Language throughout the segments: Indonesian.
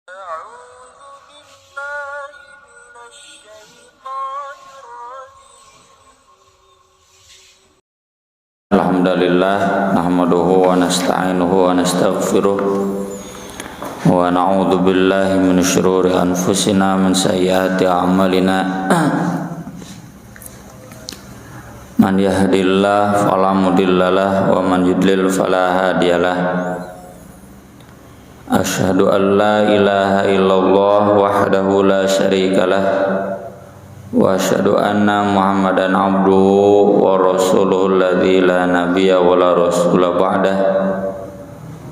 أعوذ بالله من الشيطان الرجيم. Alhamdulillah nahmaduhu wa nasta'inuhu wa nastaghfiruh wa na'udzu billahi min syururi anfusina min sayyiati a'malina man yahdihillahu fala mudhillalah wa man yudlil fala hadiyalah. Asyhadu an la ilaha illallah wahdahu la syarikalah wa asyhadu anna Muhammadan abduhu wa rasuluhu alladzi la nabiyya wa la rasula ba'dah.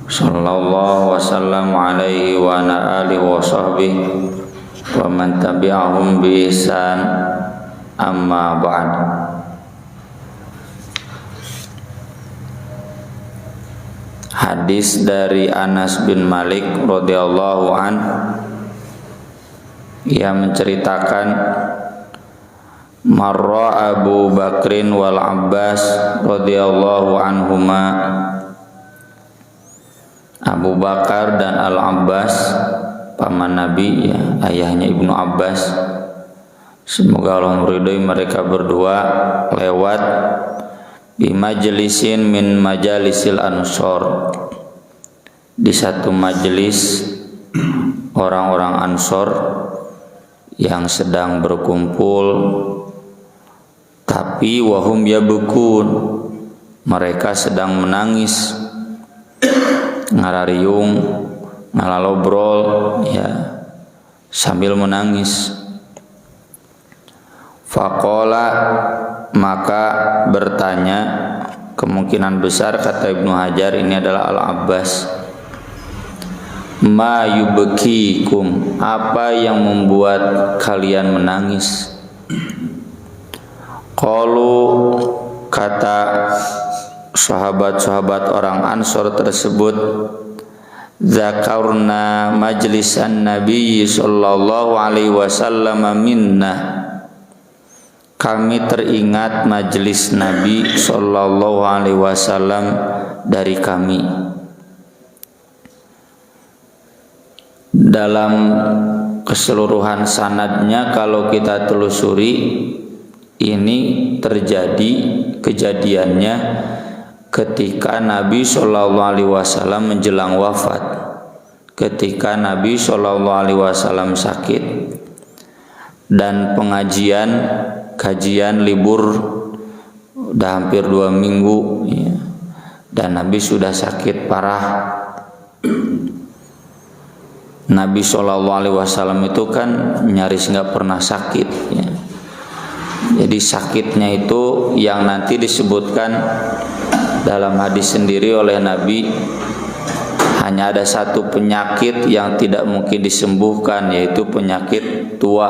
Sallallahu wa sallam alaihi wa ala alihi wa sahbihi wa man tabi'ahum bi ihsan, amma ba'd. Hadis dari Anas bin Malik radhiyallahu an, ia menceritakan marra Abu Bakrin wal Abbas radhiyallahu anhuma. Abu Bakar dan Al Abbas, paman Nabi, ya, ayahnya Ibnu Abbas, semoga Allah meridhai mereka berdua, lewat di majlisin min majalisil ansor, di satu majelis orang-orang Ansor yang sedang berkumpul, tapi wahum yabkun, mereka sedang menangis, ngarariung, ngalalobrol, ya, sambil menangis. Faqala, maka bertanya, kemungkinan besar kata Ibnu Hajar ini adalah Al-Abbas, ma yubkikum, apa yang membuat kalian menangis? Qalu, kata sahabat-sahabat orang Ansor tersebut, zakarna majlisan Nabi sallallahu alaihi wasallam minna, kami teringat majelis Nabi sallallahu alaihi wasallam dari kami. Dalam keseluruhan sanadnya kalau kita telusuri, ini terjadi kejadiannya ketika Nabi sallallahu alaihi wasallam menjelang wafat, ketika Nabi sallallahu alaihi wasallam sakit dan kajian libur udah hampir 2 minggu, ya, dan Nabi sudah sakit parah. Nabi SAW itu kan nyaris nggak pernah sakit, ya. Jadi sakitnya itu yang nanti disebutkan dalam hadis sendiri oleh Nabi, hanya ada satu penyakit yang tidak mungkin disembuhkan, yaitu penyakit tua.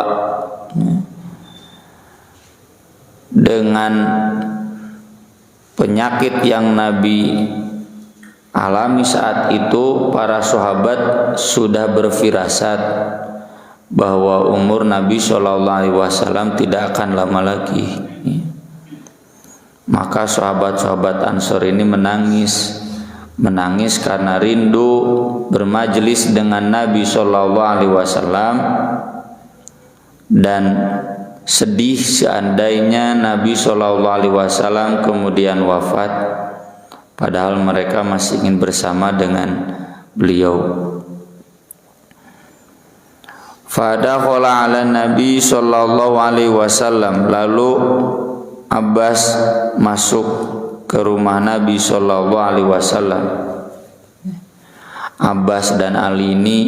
Dengan penyakit yang Nabi alami saat itu, para sahabat sudah berfirasat bahwa umur Nabi SAW tidak akan lama lagi. Maka sahabat-sahabat Ansor ini menangis karena rindu bermajelis dengan Nabi SAW dan sedih seandainya Nabi SAW kemudian wafat, padahal mereka masih ingin bersama dengan beliau. Fadakhala ala Nabi sallallahu alaihi wasallam, lalu Abbas masuk ke rumah Nabi sallallahu alaihi wasallam. Abbas dan Ali ini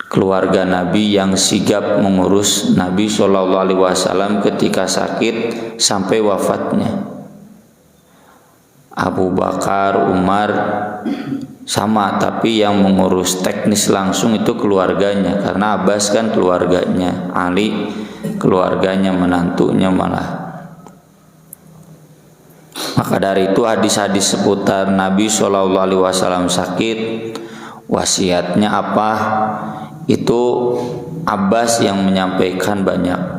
keluarga Nabi yang sigap mengurus Nabi sallallahu alaihi wasallam ketika sakit sampai wafatnya. Abu Bakar, Umar sama, tapi yang mengurus teknis langsung itu keluarganya, karena Abbas kan keluarganya, Ali keluarganya, menantunya malah. Maka dari itu hadis-hadis seputar Nabi SAW sakit, wasiatnya apa, itu Abbas yang menyampaikan banyak.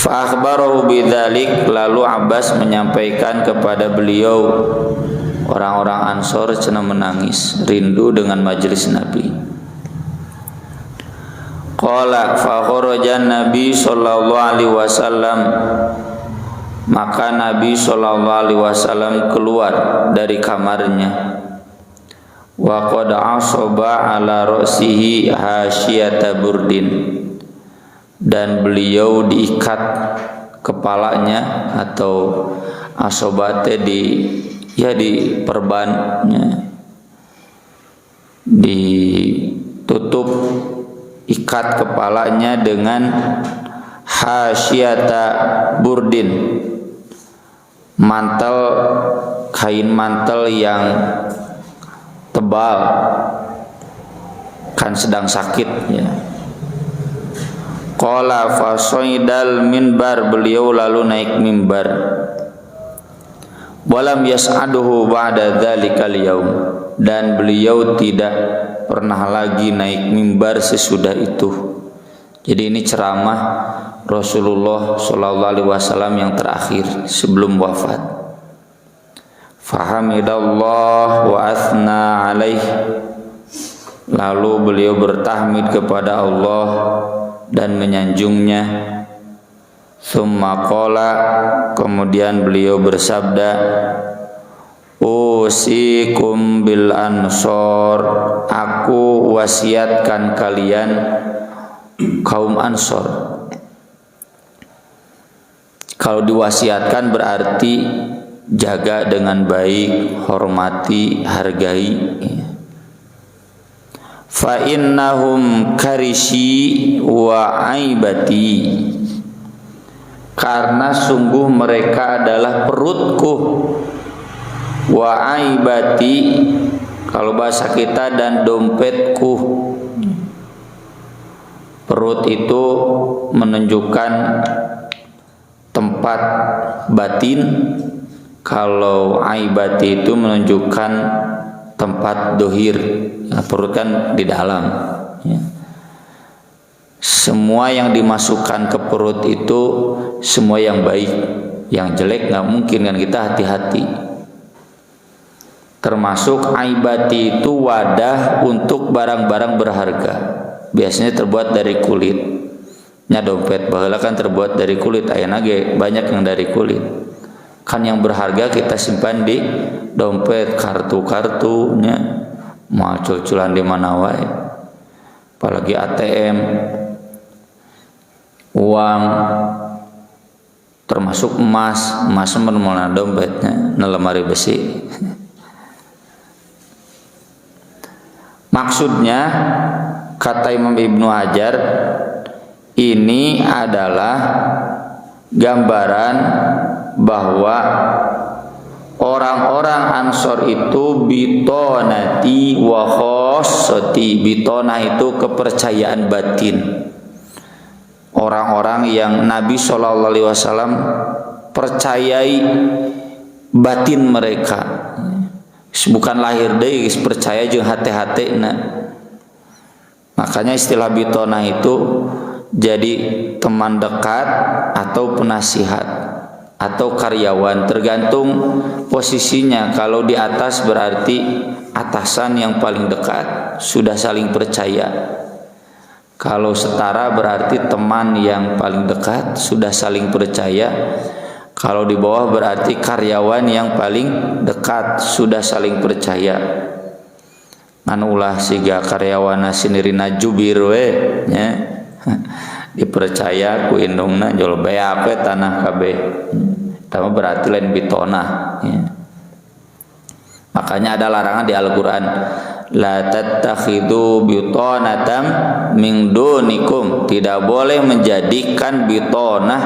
Fa akhbarahu bidzalik, lalu Abbas menyampaikan kepada beliau Orang-orang Ansor cenah menangis, rindu dengan majelis Nabi. Qala fa kharajan Nabi sallallahu alaihi wasallam, maka Nabi sallallahu alaihi wasallam keluar dari kamarnya. Wa qad asaba ala ra'sihi hasyata burdin, dan beliau diikat kepalanya atau asobate diperbannya, ditutup, ikat kepalanya dengan hasyata burdin, mantel, kain mantel yang tebal, kan sedang sakit ya. Qala fasoidal minbar, beliau lalu naik mimbar. Walam yas'aduhu ba'da dzalikal yaum, dan beliau tidak pernah lagi naik mimbar sesudah itu. Jadi ini ceramah Rasulullah sallallahu alaihi wasallam yang terakhir sebelum wafat. Fahamidallah wa athna alaih, lalu beliau bertahmid kepada Allah dan menyanjungnya. Tsumma qala, kemudian beliau bersabda, usikum bil ansor, aku wasiatkan kalian kaum Ansor. Kalau diwasiatkan berarti jaga dengan baik, hormati, hargai. Fa innahum karishi wa aibati, karena sungguh mereka adalah perutku, wa aibati kalau bahasa kita, dan dompetku. Perut itu menunjukkan tempat batin, kalau aibati itu menunjukkan tempat dohir. Nah, perut kan di dalam ya. Semua yang dimasukkan ke perut itu semua yang baik, yang jelek nggak mungkin, kan kita hati-hati. Termasuk aibati itu wadah untuk barang-barang berharga, biasanya terbuat dari kulit. Nya dompet baheula kan terbuat dari kulit, ayeuna ge banyak yang dari kulit. Kan yang berharga kita simpan di dompet, kartu-kartunya mau cuculan di mana wae. Apalagi ATM, uang, termasuk emas mana dompetnya na lemari besi. Maksudnya kata Imam Ibnu Hajar, ini adalah gambaran bahwa orang-orang Ansor itu bitonati wa khossati. Bitonah itu kepercayaan batin, orang-orang yang Nabi SAW percayai batin mereka, bukan lahir deui, percaya jeung hati-hatina. Makanya istilah bitonah itu jadi teman dekat atau penasihat atau karyawan, tergantung posisinya. Kalau di atas berarti atasan yang paling dekat, sudah saling percaya. Kalau setara berarti teman yang paling dekat, sudah saling percaya. Kalau di bawah berarti karyawan yang paling dekat, sudah saling percaya. Anu ulah siga karyawana sinirina jubir we nya. Dipercaya ku indungna jol BAP tanah kabeh. Itu berarti lain bitonah ya. Makanya ada larangan di Al-Qur'an, la tattakhidhu bitonatan min dunikum, tidak boleh menjadikan bitonah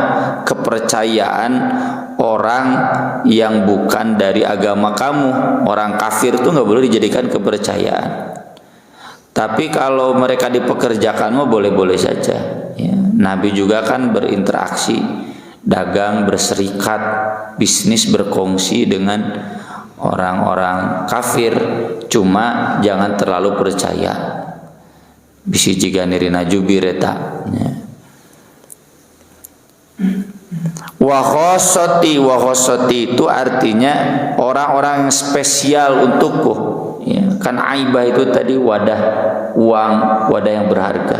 kepercayaan orang yang bukan dari agama kamu. Orang kafir itu nggak boleh dijadikan kepercayaan. Tapi kalau mereka dipekerjakan mah boleh-boleh saja ya. Nabi juga kan berinteraksi, dagang, berserikat, bisnis, berkongsi dengan orang-orang kafir, cuma jangan terlalu percaya. Bisi jiga nirina jubir eta ya. Wa khossati itu artinya orang-orang yang spesial untukku. Ya, kan aibah itu tadi wadah uang, wadah yang berharga.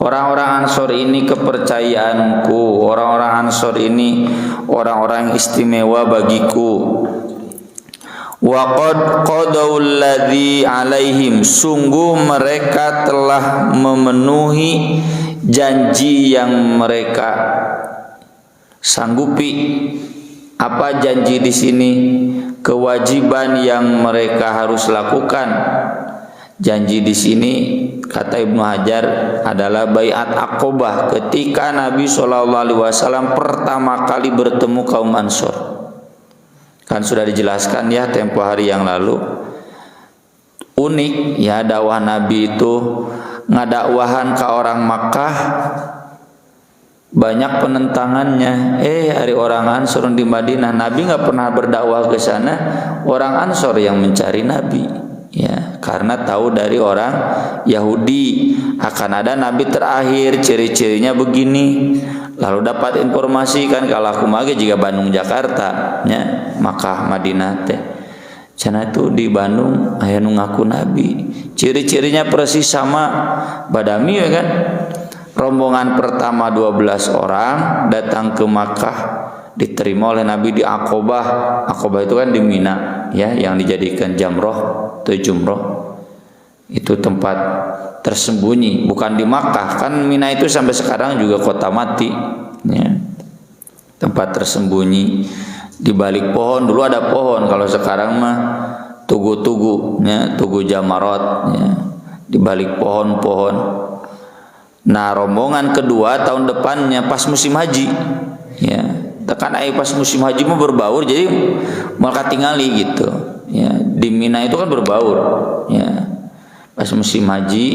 Orang-orang Ansor ini kepercayaanku, orang-orang Ansor ini orang-orang yang istimewa bagiku. Wa qad qadaul ladzi alaihim, sungguh mereka telah memenuhi janji yang mereka sanggupi. Apa janji di sini? Kewajiban yang mereka harus lakukan. Janji di sini kata Ibnu Hajar adalah baiat Aqobah, ketika Nabi SAW pertama kali bertemu kaum Ansor. Kan sudah dijelaskan ya tempo hari yang lalu. Unik ya dakwah Nabi itu, ngadakwahan ke orang Makkah banyak penentangannya. Hari orang Ansor di Madinah, Nabi nggak pernah berdakwah ke sana. Orang Ansor yang mencari Nabi, ya karena tahu dari orang Yahudi akan ada Nabi terakhir, ciri-cirinya begini. Lalu dapat informasi kan kalau aku mage jika Bandung Jakarta nya Makkah Madinah teh cenah itu di Bandung aya nu ngaku Nabi, ciri-cirinya persis sama Badami ya kan. Rombongan pertama 12 orang datang ke Makkah, diterima oleh Nabi di Aqobah. Aqobah itu kan di Mina ya, yang dijadikan jamroh atau jumroh. Itu tempat tersembunyi, bukan di Makkah. Kan Mina itu sampai sekarang juga kota mati ya. Tempat tersembunyi di balik pohon. Dulu ada pohon, kalau sekarang mah tugu-tugu ya, tugu Jamarot ya, di balik pohon-pohon. Nah, rombongan kedua tahun depannya pas musim haji ya. Tekan pas musim haji mah berbaur, jadi mereka tinggali gitu ya. Di Mina itu kan berbaur ya. Pas musim haji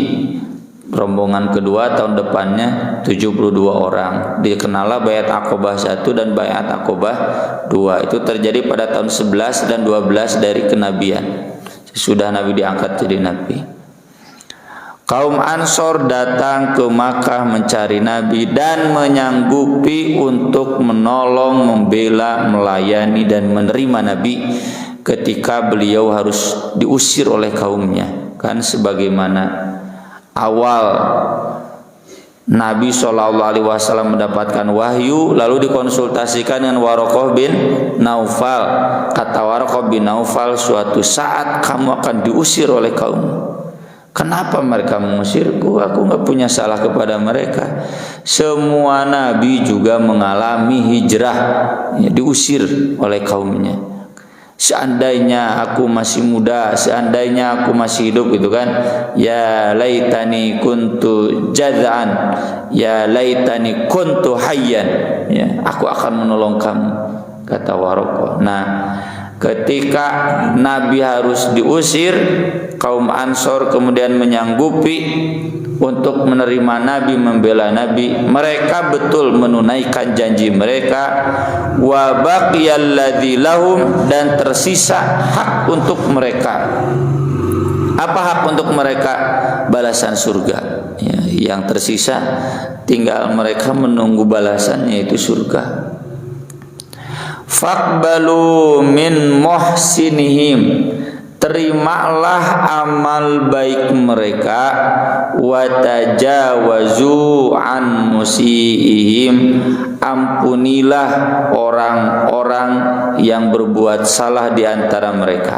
rombongan kedua tahun depannya 72 orang. Dikenallah Baiat Aqobah 1 dan Baiat Aqobah 2. Itu terjadi pada tahun 11 dan 12 dari kenabian. Sesudah Nabi diangkat jadi nabi. Kaum Ansor datang ke Makkah mencari Nabi dan menyanggupi untuk menolong, membela, melayani dan menerima Nabi ketika beliau harus diusir oleh kaumnya. Kan sebagaimana awal Nabi SAW mendapatkan wahyu lalu dikonsultasikan dengan Waraqah bin Naufal. Kata Waraqah bin Naufal, suatu saat kamu akan diusir oleh kaum. Kenapa mereka mengusirku? Aku nggak punya salah kepada mereka. Semua nabi juga mengalami hijrah ya, diusir oleh kaumnya. Seandainya aku masih muda, seandainya aku masih hidup gitu kan, ya laitani kuntu jaz'an, ya laitani kuntu hayyan ya, aku akan menolong kamu, kata Waraqah. Nah, ketika Nabi harus diusir, kaum Ansor kemudian menyanggupi untuk menerima Nabi, membela Nabi. Mereka betul menunaikan janji mereka. Wa baqiyalladzi lahum, dan tersisa hak untuk mereka. Apa hak untuk mereka? Balasan surga ya, yang tersisa tinggal mereka menunggu balasannya, yaitu surga. Faqbalu min muhsinihim, terimalah amal baik mereka, wa tajawazu an musiihim, ampunilah orang-orang yang berbuat salah di antara mereka.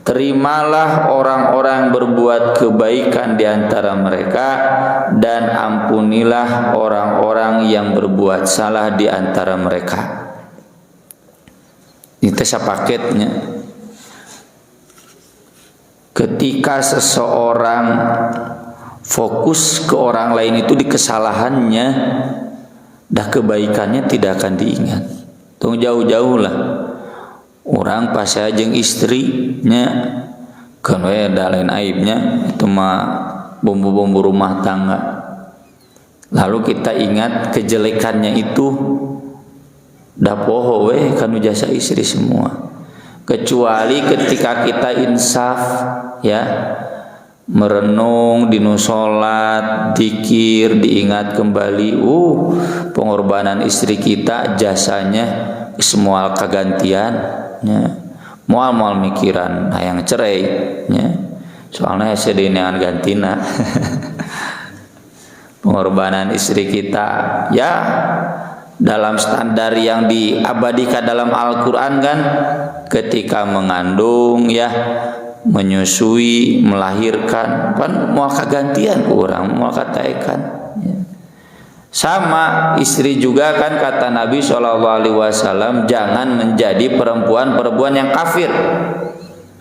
Terimalah orang-orang berbuat kebaikan di antara mereka, dan ampunilah orang-orang yang berbuat salah di antara mereka. Ini tes paketnya. Ketika seseorang fokus ke orang lain itu di kesalahannya, dah kebaikannya tidak akan diingat. Tunggu jauh-jauh lah. Orang pas jeung istrinya kan ada lain aibnya, itu mah bumbu-bumbu rumah tangga. Lalu kita ingat kejelekannya itu, dah poho weh kanu jasa istri semua. Kecuali ketika kita insaf ya, merenung dinu salat, zikir, diingat kembali. Pengorbanan istri kita jasanya semua kagantian nya. Moal mikiran hayang cerai nya. Soalnya sedenean gantina. Pengorbanan istri kita ya dalam standar yang diabadikan dalam Al-Qur'an kan, ketika mengandung ya, menyusui, melahirkan, kan mau kagantian orang, mau katakan ya. Sama istri juga kan, kata Nabi SAW, jangan menjadi perempuan yang kafir.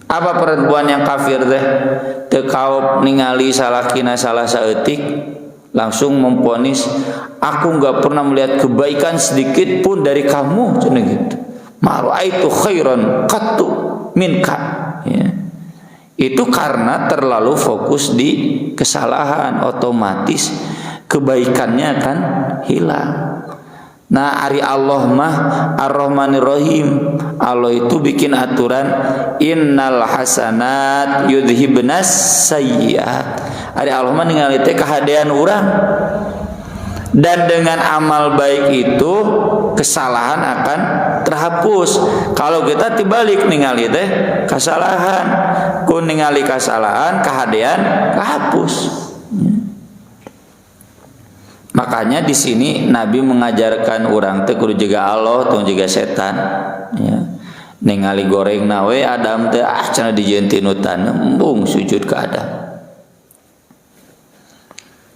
Apa perempuan yang kafir teh? Teu kaop ningali salakina salah saeutik langsung memponis, aku nggak pernah melihat kebaikan sedikit pun dari kamu, cenah gitu. Ma ra'aitu khairan qattu minka. Ya. Itu karena terlalu fokus di kesalahan, otomatis kebaikannya akan hilang. Nah, ari Allah mah Ar-Rahmanir Rahim. Allah itu bikin aturan, innal hasanat yudhibnas sayyiat. Ari Allah mah ningali teh kahadean urang. Dan dengan amal baik itu kesalahan akan terhapus. Kalau kita dibalik ningali teh kesalahan, kun ningali kesalahan, kahadean kahapus. Makanya di sini Nabi mengajarkan orang teh kudu jaga Allah, tong jaga setan. Ya. Ningali goreng nawe Adam teh cenah dijieun tinutan, embung sujud ke Adam.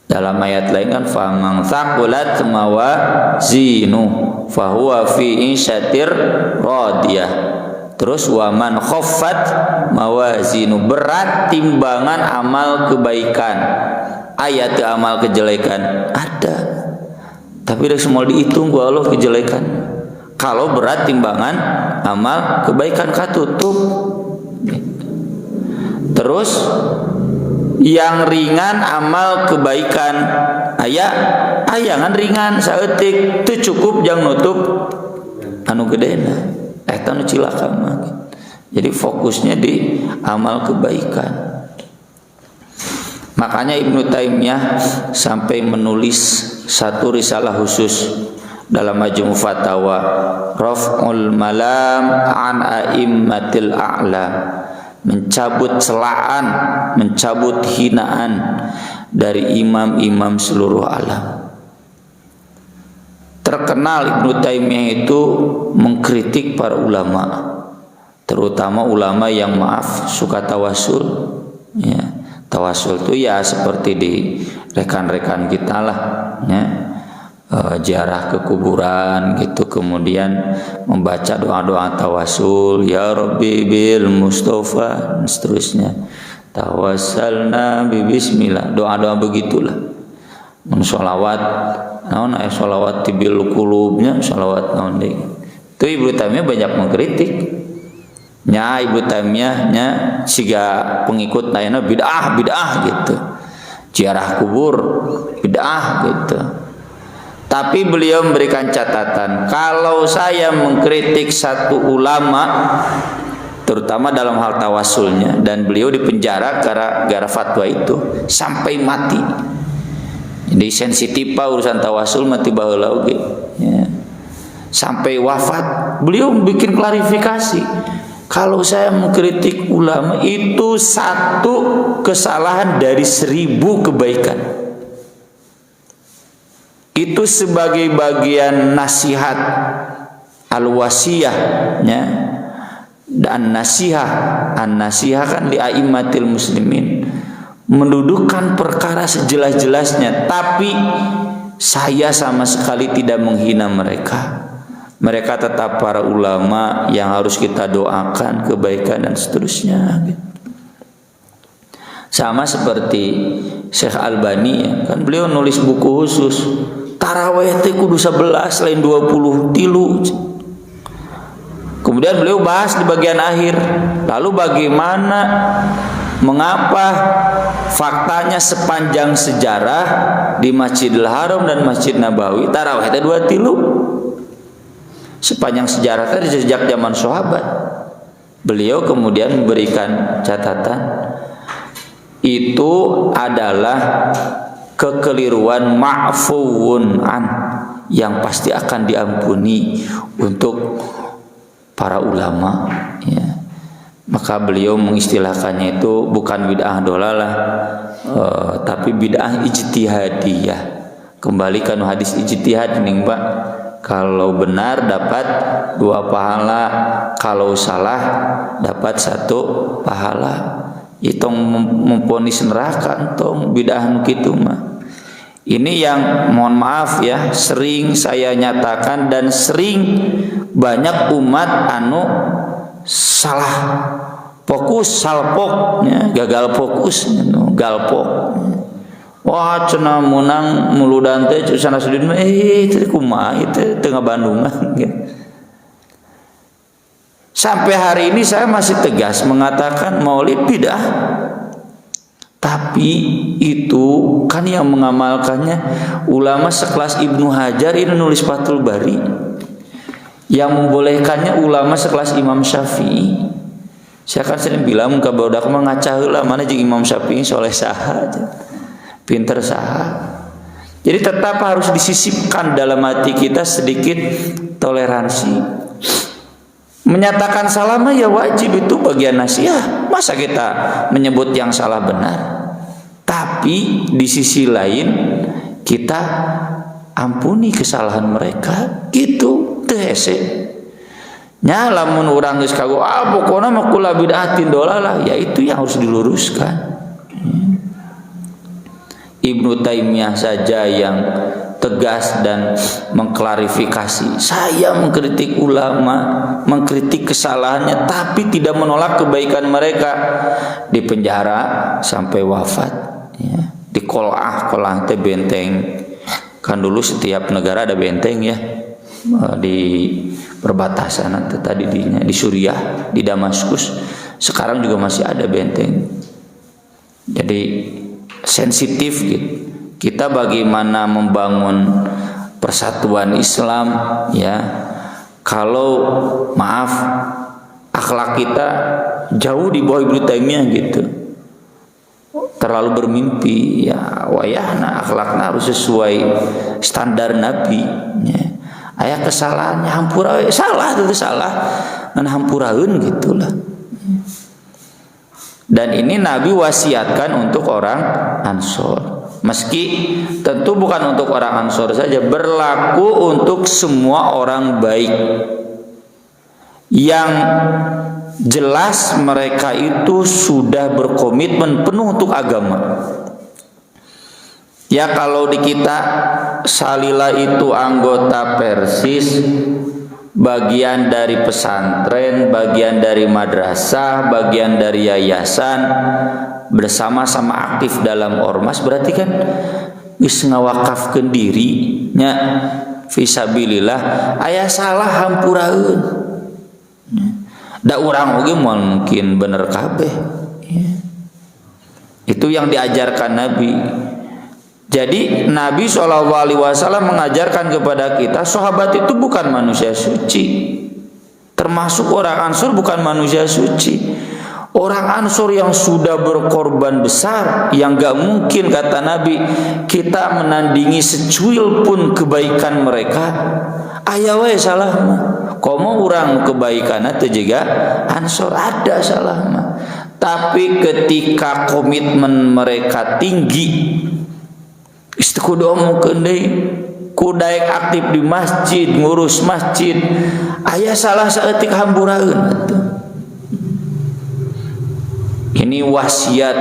Dalam ayat lain kan, faman thaqulat mawazinu fahuwa fi isyatir radiyah. Terus waman khaffat mawazinu, berat timbangan amal kebaikan. Ayat amal kejelekan ada, tapi udah semua dihitung ku Allah kejelekan. Kalau berat timbangan amal kebaikan katutup. Terus yang ringan amal kebaikan ayangan ringan saeutik teu cukup jang nutup anu gedena eta nu cilaka mah. Jadi fokusnya di amal kebaikan. Makanya Ibnu Taimiyah sampai menulis satu risalah khusus dalam Majmu' Fatawa, Raf'ul Malam an A'immatil A'lam, mencabut celaan, mencabut hinaan dari imam-imam seluruh alam. Terkenal Ibnu Taimiyah itu mengkritik para ulama, terutama ulama yang suka tawasul ya. Tawasul itu ya seperti di rekan-rekan kita lah ya. Ziarah ke kuburan gitu, kemudian membaca doa-doa tawasul, ya Rabbi bil Mustafa, dan seterusnya. Tawassalna bi bismillah, doa-doa begitulah. Mensolawat naon solawat tibil qulubnya, solawat naon deui. Itu Ibnu Taimiyah banyak mengkritik. Nya Ibnu Taimiyah nya siga pengikut lainna bid'ah gitu. Ziarah kubur bid'ah gitu. Tapi beliau memberikan catatan, kalau saya mengkritik satu ulama terutama dalam hal tawasulnya, dan beliau dipenjara gara-gara fatwa itu sampai mati. Jadi sensitif urusan tawasul mati baheula oge ya. Sampai wafat beliau bikin klarifikasi. Kalau saya mengkritik ulama itu satu kesalahan dari 1000 kebaikan. Itu sebagai bagian nasihat al-wasiyah ya. Dan an-nasihah kan li a'immatil muslimin, mendudukkan perkara sejelas-jelasnya, tapi saya sama sekali tidak menghina mereka. Mereka tetap para ulama yang harus kita doakan kebaikan dan seterusnya. Sama seperti Syekh Albani ya, kan beliau nulis buku khusus taraweh teh kudu 11 lain 20 tilu. Kemudian beliau bahas di bagian akhir, lalu bagaimana, mengapa faktanya sepanjang sejarah di Masjidil Haram dan Masjid Nabawi taraweh teh 2 tilu. Sepanjang sejarah tadi sejak zaman sahabat. Beliau kemudian memberikan catatan, itu adalah kekeliruan ma'fuun an, yang pasti akan diampuni untuk para ulama, ya. Maka beliau mengistilahkannya itu bukan bid'ah dolalah, tapi bid'ah ijtihadiyah. Kembalikan hadis ijtihad nih Pak. Kalau benar dapat 2 pahala, kalau salah dapat 1 pahala. Itu memponis neraka entong bid'ah kitu mah. Ini yang mohon maaf ya, sering saya nyatakan dan sering banyak umat anu salah fokus, salpok ya, gagal fokus, galpok. Wah cenah menang muludan teh cenah sudin teh kumaha itu tengah Bandungan ya. Sampai hari ini saya masih tegas mengatakan maulid bid'ah. Tapi itu kan yang mengamalkannya ulama sekelas Ibnu Hajar ini nulis Fathul Bari. Yang membolehkannya ulama sekelas Imam Syafi'i. Saya kan sering bilang ke barudak mah ngaca heula mana jeung Imam Syafi'i soleh saha aja. Pinter saha. Jadi tetap harus disisipkan dalam hati kita sedikit toleransi. Menyatakan salah mah ya wajib, itu bagian nasihat. Masa kita menyebut yang salah benar? Tapi di sisi lain kita ampuni kesalahan mereka, gitu teu hese. Nya lamun urang geus kago pokona mah kula bid'atin dolalah, ya itu yang harus diluruskan. Ibnu Taimiyah saja yang tegas dan mengklarifikasi. Saya mengkritik ulama, mengkritik kesalahannya, tapi tidak menolak kebaikan mereka. Di penjara sampai wafat, ya. Di kolah teh benteng. Kan dulu setiap negara ada benteng ya, di perbatasan tadi di Suriah, di Damaskus. Sekarang juga masih ada benteng. Jadi sensitif gitu. Kita bagaimana membangun persatuan Islam ya. Kalau maaf akhlak kita jauh di bawah Ibnu Taimiyah gitu. Terlalu bermimpi ya, wayahna akhlakna harus sesuai standar Nabi ya. Aya kesalahannya hampura salah itu salah ngan hampuraeun gitulah. Dan ini Nabi wasiatkan untuk orang Ansor. Meski tentu bukan untuk orang Ansor saja, berlaku untuk semua orang baik yang jelas mereka itu sudah berkomitmen penuh untuk agama. Ya kalau di kita Salila itu anggota Persis, bagian dari pesantren, bagian dari madrasah, bagian dari yayasan, bersama-sama aktif dalam ormas, berarti kan geus ngawakafkeun diri nya fisabilillah. Aya salah hampuraeun. Da urang oge mungkin bener kabeh. Itu yang diajarkan Nabi. Jadi Nabi SAW mengajarkan kepada kita, sahabat itu bukan manusia suci. Termasuk orang Ansor bukan manusia suci. Orang Ansor yang sudah berkorban besar, yang gak mungkin kata Nabi kita menandingi secuil pun kebaikan mereka. Aya wae salah mah. Komo urang kebaikan teh juga Ansor ada salah mah. Tapi ketika komitmen mereka tinggi, kudu omongkeun deui, kudaek aktif di masjid, ngurus masjid, aya salah saeutik hampuraeun atuh. Ini wasiat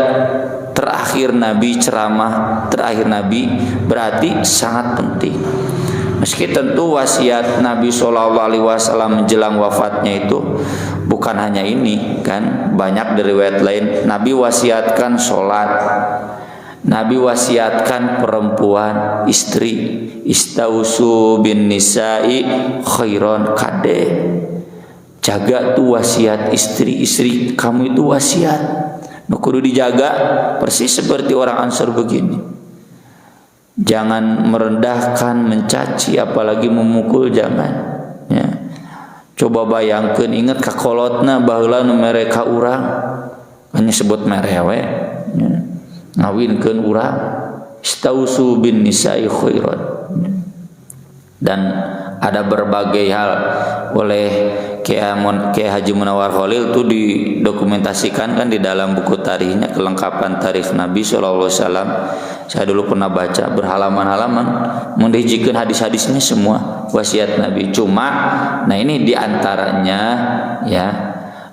terakhir Nabi, ceramah terakhir Nabi, berarti sangat penting. Meski tentu wasiat Nabi SAW menjelang wafatnya itu bukan hanya ini kan, banyak dari riwayat lain. Nabi wasiatkan sholat, Nabi wasiatkan perempuan, istri, istausu bin nisa'i khairon kade. Jaga tuh wasiat istri kamu itu wasiat. Kudu dijaga persis seperti orang Ansor begini. Jangan merendahkan, mencaci, apalagi memukul, jangan. Ya. Coba bayangkan, ingat kakolotna baheula nu mere ka urang, hanya sebut mere we. Ya. ngawinkeun urang, istausu bin nisa'i khairan. Dan ada berbagai hal oleh Kiai Haji Munawar Khalil itu didokumentasikan kan di dalam buku tarikhnya, kelengkapan tarikh Nabi sallallahu alaihi wasallam. Saya dulu pernah baca berhalaman-halaman mendijikeun hadis-hadisnya semua wasiat Nabi. Cuma nah ini diantaranya ya,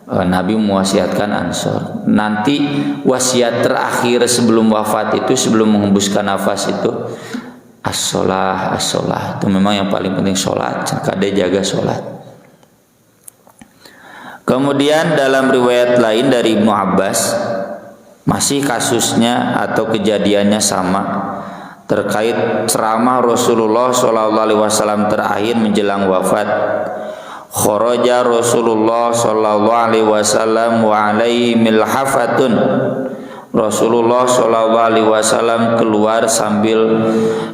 Nabi mewasiatkan Ansor. Nanti wasiat terakhir sebelum wafat itu, sebelum menghembuskan nafas itu, as-sholah itu memang yang paling penting, sholat. Kade jaga sholat. Kemudian dalam riwayat lain dari Ibnu Abbas, masih kasusnya atau kejadiannya sama terkait ceramah Rasulullah SAW terakhir menjelang wafat. Kharaja Rasulullah SAW wa alaihi milhafatun. Rasulullah SAW keluar sambil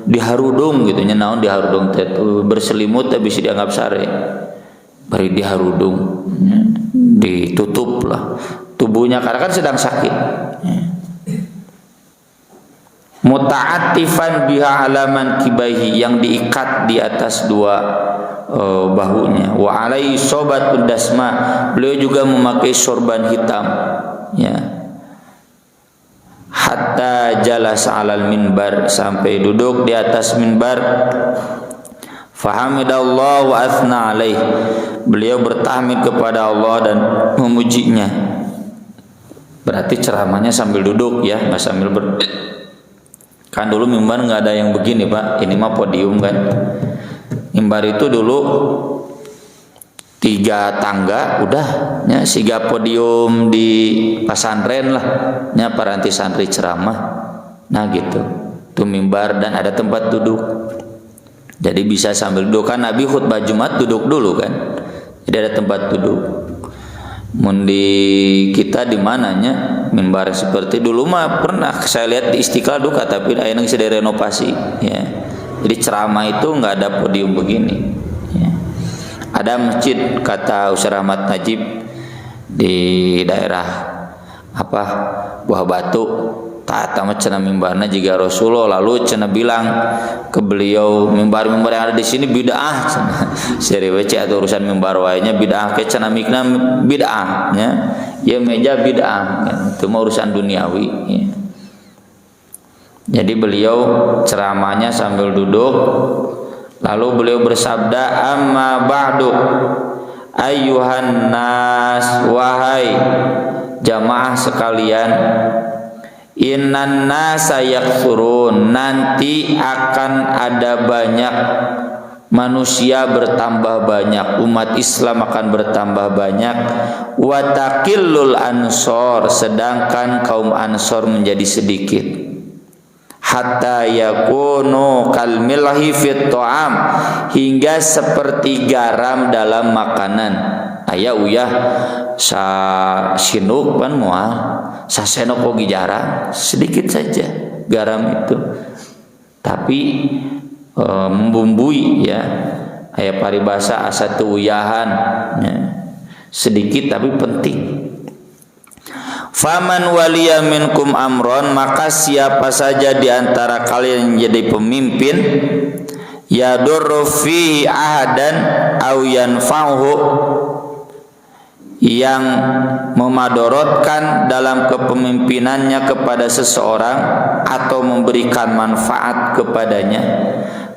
diharudung gitu nya, naon diharudung teh, berselimut tapi bisa dianggap sare. Bari diharudung, ditutup lah tubuhnya karena kan sedang sakit. Muta'attifan biha alaman kibaihi, yang diikat di atas dua bahunya. Wa alaihi sobatun dasma, beliau juga memakai sorban hitam ya. Hatta jalasa alal minbar, sampai duduk di atas minbar. Fahamidallah wa athna alaih, beliau bertahmid kepada Allah dan memujinya. Berarti ceramahnya sambil duduk ya, nggak sambil kan dulu mimbar nggak ada yang begini Pak, ini mah podium kan. Mimbar itu dulu 3 tangga udah nya, siga podium di pasantren lah nya, paranti santri ceramah. Nah gitu tuh mimbar, dan ada tempat duduk, jadi bisa sambil duduk. Kan Nabi khutbah Jumat duduk dulu kan, jadi ada tempat duduk. Mundi kita di mananya mimbar seperti dulu mah pernah saya lihat di Istiqlal duka, tapi ayeuna geus direnovasi ya. Jadi ceramah itu nggak ada podium begini. Ada masjid kata Ustaz Rahmat Najib di daerah Buah Batu, tata cenah mimbarna juga Rasulullah, lalu cenah bilang ke beliau, mimbar-mimbar yang ada di sini bid'ah cenah. Seri wece atau urusan mimbar wae nya bid'ah, ke cenah mikna bid'ah nya. Ya meja bid'ah, itu mah urusan duniawi ya. Jadi beliau ceramahnya sambil duduk. Lalu beliau bersabda, amma ba'du ayyuhan nas, wahai jamaah sekalian, innan nasa yaksurun, nanti akan ada banyak manusia bertambah banyak, umat Islam akan bertambah banyak. Wa taqillul ansor, sedangkan kaum Ansor menjadi sedikit. Hatta yakunu kal milhi fit ta'am, hingga seperti garam dalam makanan. Aya uyah sa sinuk pan moal, sa senok oge jarang, sedikit saja garam itu. Tapi membumbui ya. Aya paribasa asa teu uyahan ya. Sedikit tapi penting. Faman waliya minkum amron, maka siapa saja di antara kalian yang jadi pemimpin, yadurru fihi ahadan aw yanfa'uhu, yang memadorotkan dalam kepemimpinannya kepada seseorang atau memberikan manfaat kepadanya,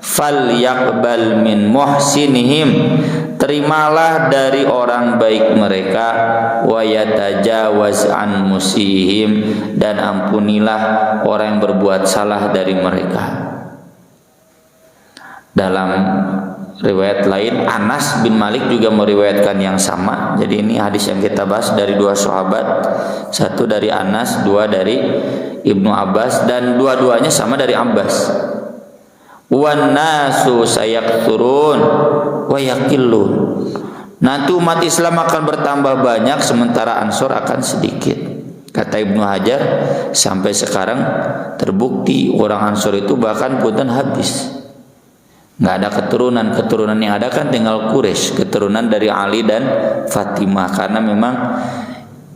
fal yaqbal min muhsinihim, terimalah dari orang baik mereka, wa yatajawaz an musihim, dan ampunilah orang yang berbuat salah dari mereka. Dalam riwayat lain Anas bin Malik juga meriwayatkan yang sama. Jadi ini hadis yang kita bahas dari 2 sahabat, satu dari Anas, 2 dari Ibnu Abbas, dan dua-duanya sama dari Abbas. Wan nasu sayakturun wa yaqillun, nanti umat Islam akan bertambah banyak sementara Ansor akan sedikit. Kata Ibnu Hajar, sampai sekarang terbukti orang Ansor itu bahkan punten habis, nggak ada keturunan yang ada kan tinggal Quraisy, keturunan dari Ali dan Fatimah, karena memang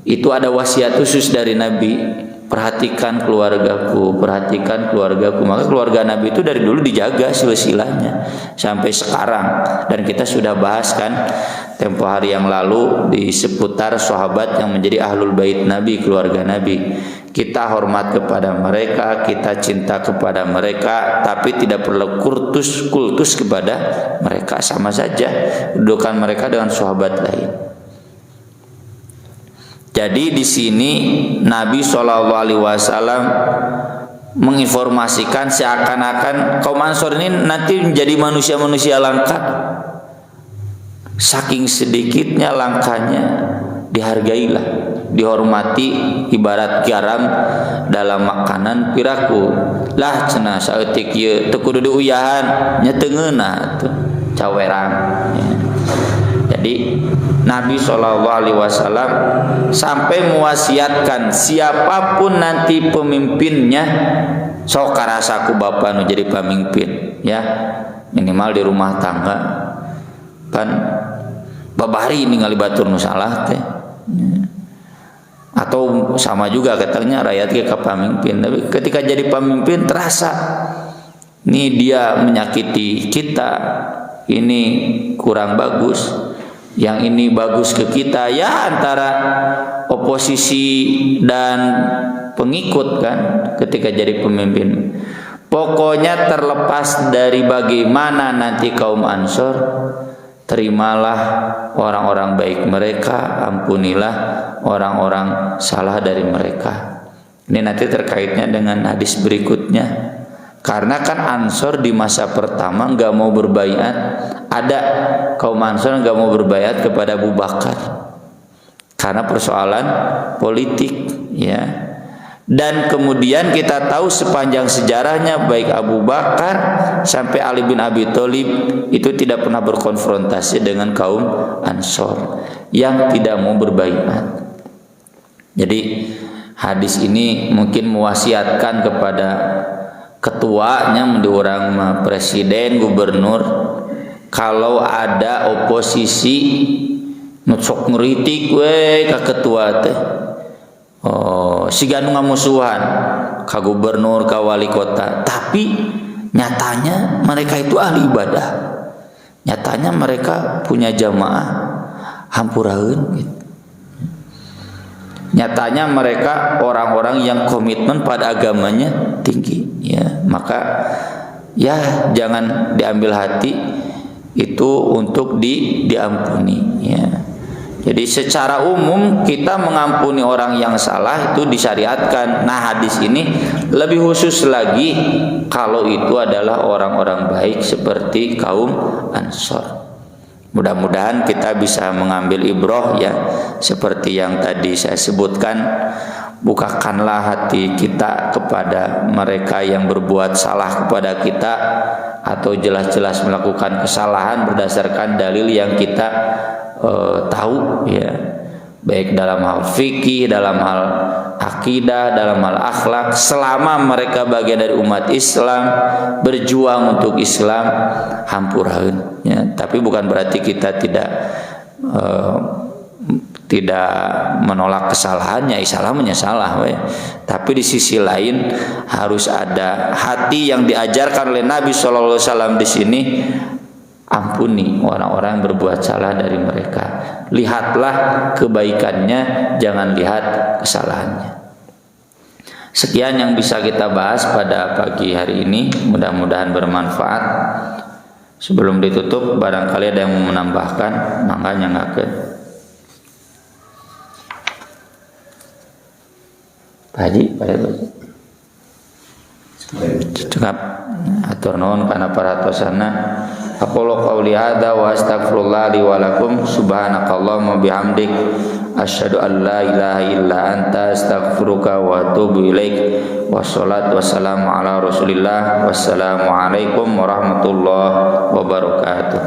itu ada wasiat khusus dari Nabi. perhatikan keluargaku, perhatikan keluargaku. Maka keluarga Nabi itu dari dulu dijaga silsilahnya sampai sekarang. Dan kita sudah bahas kan tempo hari yang lalu di seputar sahabat yang menjadi ahlul bait Nabi, keluarga Nabi. Kita hormat kepada mereka, kita cinta kepada mereka, tapi tidak perlu kultus kepada mereka. Sama saja kedudukan mereka dengan sahabat lain. Jadi di sini Nabi SAW menginformasikan seakan-akan kaum Ansor ini nanti menjadi manusia-manusia langka. Saking sedikitnya langkahnya, dihargailah, dihormati, ibarat garam dalam makanan piraku. Lah cenah saeutik ieu teu kudu diuyahan, nya teu ngeunah tuh cawerang. Ya. Jadi Nabi SAW sampai mewasiatkan siapapun nanti pemimpinnya, sok karasaku bapak nu jadi pemimpin, ya minimal di rumah tangga kan babari ningali batur nu salah teh, atau sama juga katanya rakyat ke pemimpin. Tapi ketika jadi pemimpin terasa ini dia menyakiti kita, ini kurang bagus, yang ini bagus ke kita, ya antara oposisi dan pengikut kan ketika jadi pemimpin. Pokoknya terlepas dari bagaimana nanti kaum Ansor, terimalah orang-orang baik mereka, ampunilah orang-orang salah dari mereka. Ini nanti terkaitnya dengan hadis berikutnya. Karena kan Ansor di masa pertama nggak mau berbaiat, ada kaum Ansor nggak mau berbaiat kepada Abu Bakar karena persoalan politik, ya. Dan kemudian kita tahu sepanjang sejarahnya baik Abu Bakar sampai Ali bin Abi Thalib itu tidak pernah berkonfrontasi dengan kaum Ansor yang tidak mau berbaiat. Jadi hadis ini mungkin mewasiatkan kepada ketuanya, orang presiden, gubernur, kalau ada oposisi nutsok ngeritik we ka ketua teh, siga nu ngamusuhan ka gubernur, ka wali kota, tapi nyatanya mereka itu ahli ibadah, nyatanya mereka punya jamaah hampuraheun gitu. Nyatanya mereka orang-orang yang komitmen pada agamanya tinggi, ya. Maka ya jangan diambil hati itu untuk diampuni, ya. Jadi secara umum kita mengampuni orang yang salah itu disyariatkan. Nah, hadis ini lebih khusus lagi kalau itu adalah orang-orang baik seperti kaum Ansor. Mudah-mudahan kita bisa mengambil ibrah, ya, seperti yang tadi saya sebutkan. Bukakanlah hati kita kepada mereka yang berbuat salah kepada kita atau jelas-jelas melakukan kesalahan berdasarkan dalil yang kita tahu, ya, baik dalam hal fikih, dalam hal akidah, dalam hal akhlak. Selama mereka bagian dari umat Islam, berjuang untuk Islam, hampuraheun, ya. Tapi bukan berarti kita tidak menolak kesalahannya, salah salah, we. Tapi di sisi lain harus ada hati yang diajarkan oleh Nabi SAW di sini. Ampuni orang-orang yang berbuat salah dari mereka. Lihatlah kebaikannya, jangan lihat kesalahannya. Sekian yang bisa kita bahas pada pagi hari ini. Mudah-mudahan bermanfaat. Sebelum ditutup, barangkali ada yang mau menambahkan, mangga nyangakeun. Pak Haji, cukup atur nuhun kana paratosana. Aqulu qouli hadza wa astaghfirullah li wa lakum. Subhanakallahumma bihamdik asyhadu an la ilaha illa anta astaghfiruka wa atubu ilaik. Wassalatu wassalamu ala Rasulillah. Wassalamu alaikum warahmatullahi wabarakatuh.